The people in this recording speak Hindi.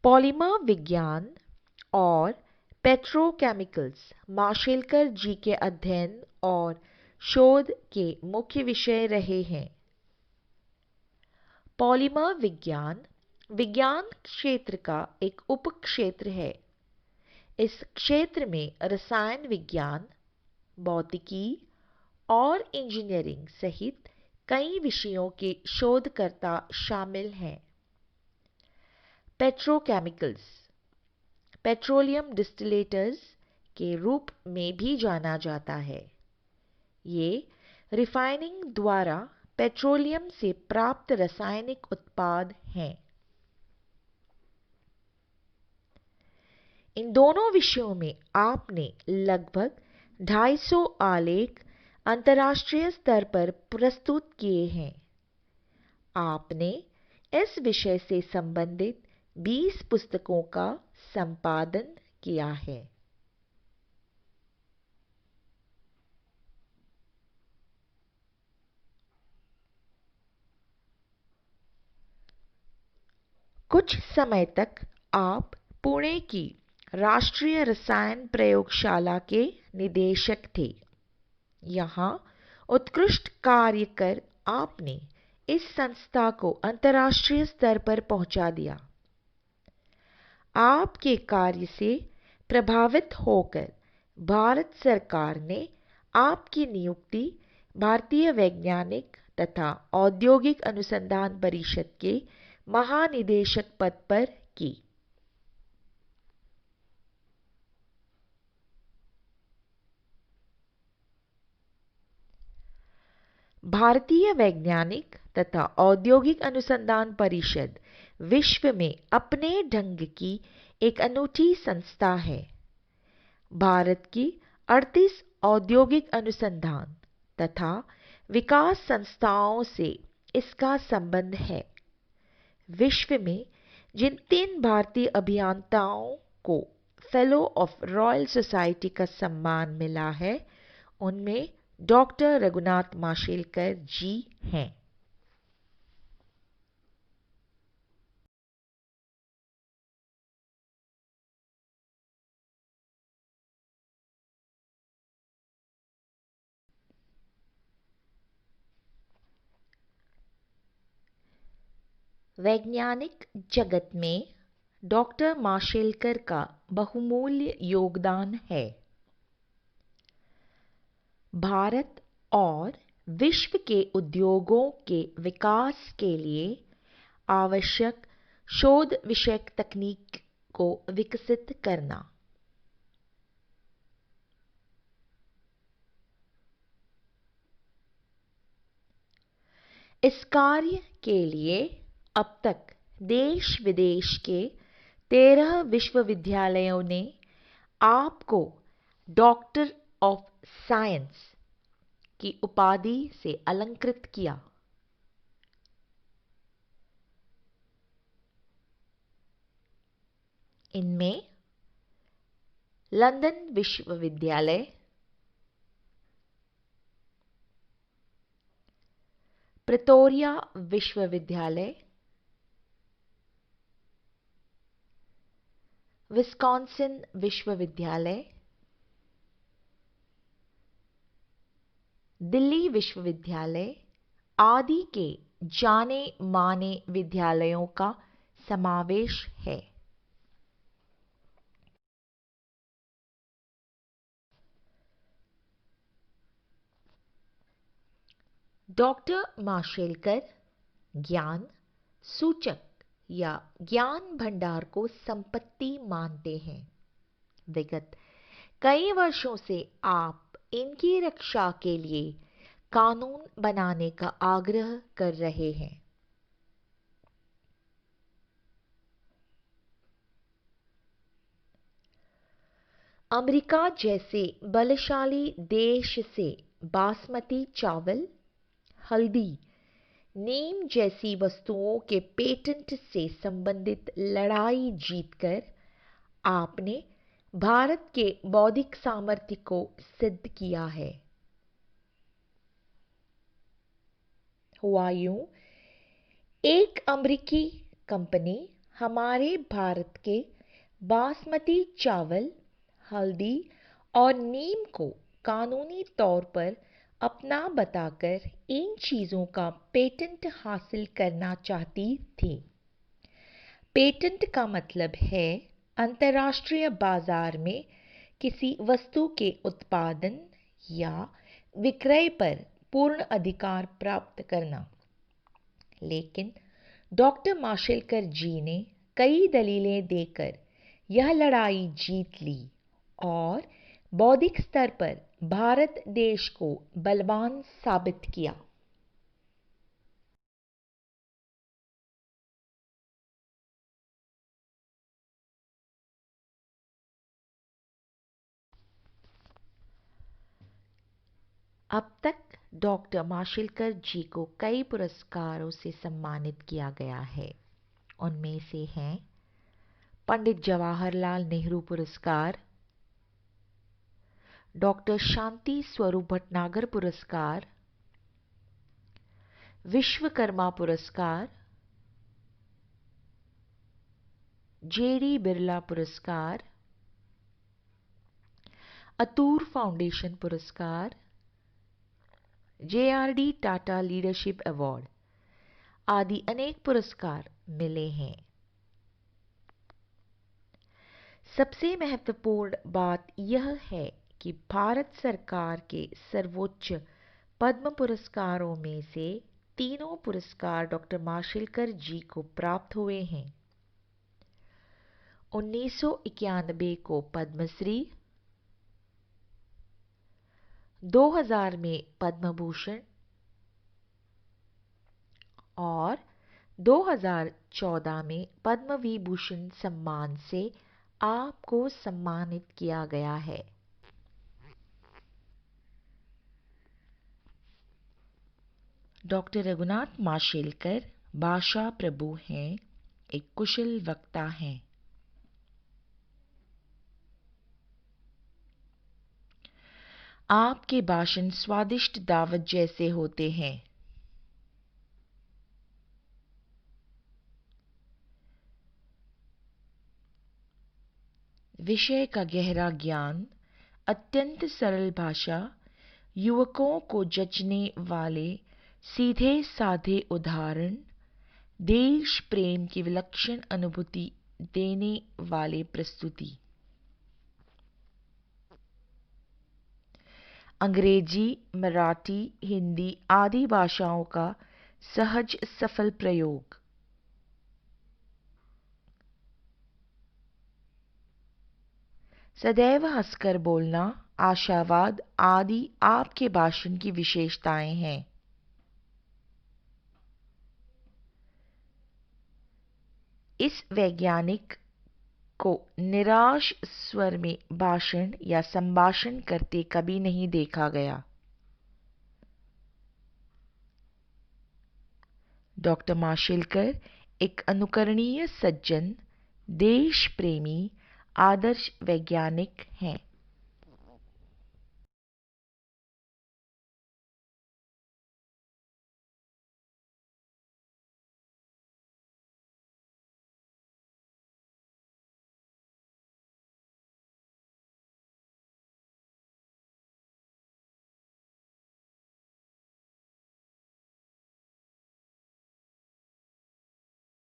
पॉलीमर विज्ञान और पेट्रोकेमिकल्स माशेलकर जी के अध्ययन और शोध के मुख्य विषय रहे हैं। पॉलीमर विज्ञान विज्ञान क्षेत्र का एक उपक्षेत्र है। इस क्षेत्र में रसायन विज्ञान, भौतिकी और इंजीनियरिंग सहित कई विषयों के शोधकर्ता शामिल हैं। पेट्रोकेमिकल्स पेट्रोलियम डिस्टिलेटर्स के रूप में भी जाना जाता है। ये रिफाइनिंग द्वारा पेट्रोलियम से प्राप्त रासायनिक उत्पाद हैं। इन दोनों विषयों में आपने लगभग 250 आलेख अंतर्राष्ट्रीय स्तर पर प्रस्तुत किए हैं। आपने इस विषय से संबंधित 20 पुस्तकों का संपादन किया है। कुछ समय तक आप पुणे की राष्ट्रीय रसायन प्रयोगशाला के निदेशक थे। यहाँ उत्कृष्ट कार्य कर आपने इस संस्था को अंतर्राष्ट्रीय स्तर पर पहुंचा दिया। आपके कार्य से प्रभावित होकर भारत सरकार ने आपकी नियुक्ति भारतीय वैज्ञानिक तथा औद्योगिक अनुसंधान परिषद के महानिदेशक पद पर की। भारतीय वैज्ञानिक तथा औद्योगिक अनुसंधान परिषद विश्व में अपने ढंग की एक अनूठी संस्था है। भारत की 38 औद्योगिक अनुसंधान तथा विकास संस्थाओं से इसका संबंध है। विश्व में जिन 3 भारतीय अभियंताओं को फेलो ऑफ रॉयल सोसाइटी का सम्मान मिला है, उनमें डॉक्टर रघुनाथ माशेलकर जी हैं। वैज्ञानिक जगत में डॉक्टर माशेलकर का बहुमूल्य योगदान है। भारत और विश्व के उद्योगों के विकास के लिए आवश्यक शोध विषयक तकनीक को विकसित करना। इस कार्य के लिए अब तक देश विदेश के 13 विश्वविद्यालयों ने आपको डॉक्टर ऑफ साइंस की उपाधि से अलंकृत किया। इनमें लंदन विश्वविद्यालय, प्रिटोरिया विश्वविद्यालय, विस्कॉन्सिन विश्वविद्यालय, दिल्ली विश्वविद्यालय आदि के जाने माने विद्यालयों का समावेश है। डॉक्टर माशेलकर ज्ञान सूचक या ज्ञान भंडार को संपत्ति मानते हैं। विगत कई वर्षों से आप इनकी रक्षा के लिए कानून बनाने का आग्रह कर रहे हैं। अमेरिका जैसे बलशाली देश से बासमती चावल, हल्दी, नीम जैसी वस्तुओं के पेटेंट से संबंधित लड़ाई जीतकर आपने भारत के बौद्धिक सामर्थ्य को सिद्ध किया है। हुआ यूं, एक अमेरिकी कंपनी हमारे भारत के बासमती चावल, हल्दी और नीम को कानूनी तौर पर अपना बताकर इन चीज़ों का पेटेंट हासिल करना चाहती थी। पेटेंट का मतलब है अंतर्राष्ट्रीय बाजार में किसी वस्तु के उत्पादन या विक्रय पर पूर्ण अधिकार प्राप्त करना। लेकिन डॉक्टर माशेलकर जी ने कई दलीलें देकर यह लड़ाई जीत ली और बौद्धिक स्तर पर भारत देश को बलवान साबित किया। अब तक डॉक्टर माशेलकर जी को कई पुरस्कारों से सम्मानित किया गया है। उनमें से हैं पंडित जवाहरलाल नेहरू पुरस्कार, डॉक्टर शांति स्वरूप भटनागर पुरस्कार, विश्वकर्मा पुरस्कार, जेडी बिरला पुरस्कार, अतुर फाउंडेशन पुरस्कार, जेआरडी टाटा लीडरशिप अवार्ड आदि अनेक पुरस्कार मिले हैं। सबसे महत्वपूर्ण बात यह है कि भारत सरकार के सर्वोच्च पद्म पुरस्कारों में से तीनों पुरस्कार डॉक्टर माशेलकर जी को प्राप्त हुए हैं। 1991 को पद्मश्री, 2000 में पद्म भूषण और 2014 में पद्म विभूषण सम्मान से आपको सम्मानित किया गया है। डॉक्टर रघुनाथ माशेलकर भाषा प्रभु हैं, एक कुशल वक्ता हैं। आपके भाषण स्वादिष्ट दावत जैसे होते हैं। विषय का गहरा ज्ञान, अत्यंत सरल भाषा, युवकों को जचने वाले सीधे साधे उदाहरण, देश प्रेम की विलक्षण अनुभूति देने वाले प्रस्तुति। अंग्रेजी, मराठी, हिंदी आदि भाषाओं का सहज सफल प्रयोग। सदैव हंसकर बोलना, आशावाद आदि आपके भाषण की विशेषताएं हैं। इस वैज्ञानिक को निराश स्वर में भाषण या संभाषण करते कभी नहीं देखा गया। डॉक्टर माशेलकर एक अनुकरणीय सज्जन, देश प्रेमी, आदर्श वैज्ञानिक हैं।